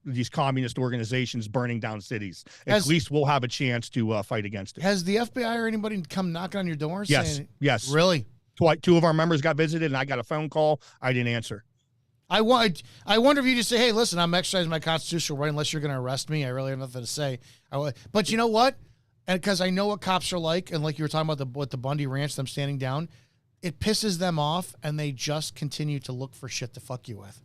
these communist organizations burning down cities. At least we'll have a chance to fight against it. Has the FBI or anybody come knocking on your door? Yes. Really? Two of our members got visited, and I got a phone call. I didn't answer. I wonder if you just say, hey, listen, I'm exercising my constitutional right unless you're going to arrest me. I really have nothing to say. But you know what? And because I know what cops are like, and like you were talking about with the Bundy Ranch, them standing down, it pisses them off, and they just continue to look for shit to fuck you with.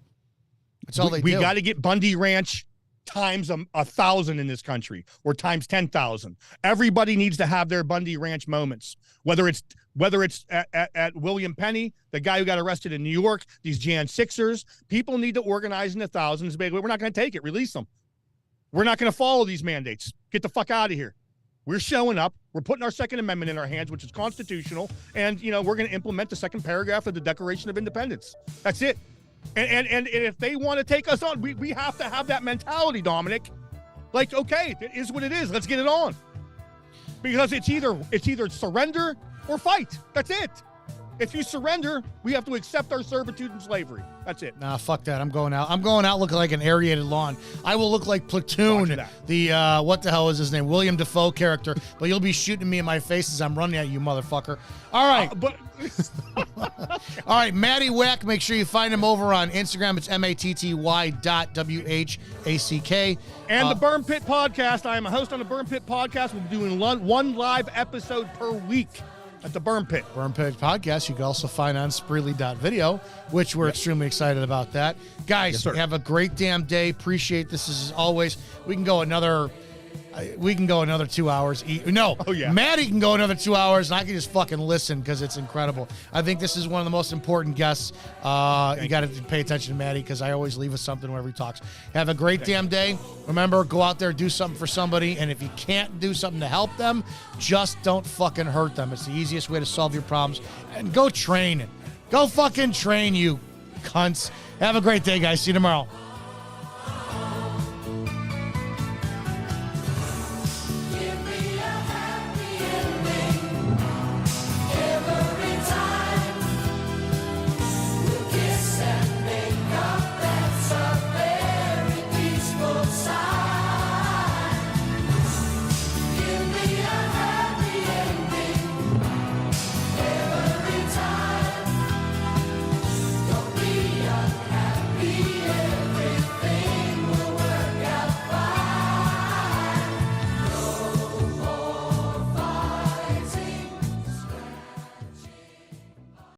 That's all they do. We got to get Bundy Ranch times 1,000 in this country, or times 10,000. Everybody needs to have their Bundy Ranch moments. Whether it's at William Penny, the guy who got arrested in New York, these Jan 6ers, people need to organize in the thousands. We're not going to take it. Release them. We're not going to follow these mandates. Get the fuck out of here. We're showing up. We're putting our Second Amendment in our hands, which is constitutional. And, we're going to implement the second paragraph of the Declaration of Independence. That's it. And if they want to take us on, we have to have that mentality, Dominic. Like, okay, it is what it is. Let's get it on. Because it's either surrender or fight. That's it. If you surrender, we have to accept our servitude and slavery. That's it. Nah, fuck that. I'm going out. I'm going out looking like an aerated lawn. I will look like Platoon, the, what the hell is his name? William Dafoe character. But you'll be shooting me in my face as I'm running at you, motherfucker. All right. All right, Matty Wack. Make sure you find him over on Instagram. It's matty.whack. And the Burn Pit Podcast. I am a host on the Burn Pit Podcast. We'll be doing one live episode per week at the Burn Pit. Burn Pit Podcast you can also find on Spreely.video, which we're extremely excited about that. Guys, have a great damn day. Appreciate this as always. We can go another 2 hours. Maddie can go another 2 hours, and I can just fucking listen because it's incredible. I think this is one of the most important guests. You got to pay attention to Maddie because I always leave us something whenever he talks. Have a great damn day. Remember, go out there, do something for somebody, and if you can't do something to help them, just don't fucking hurt them. It's the easiest way to solve your problems. And go train. Go fucking train, you cunts. Have a great day, guys. See you tomorrow.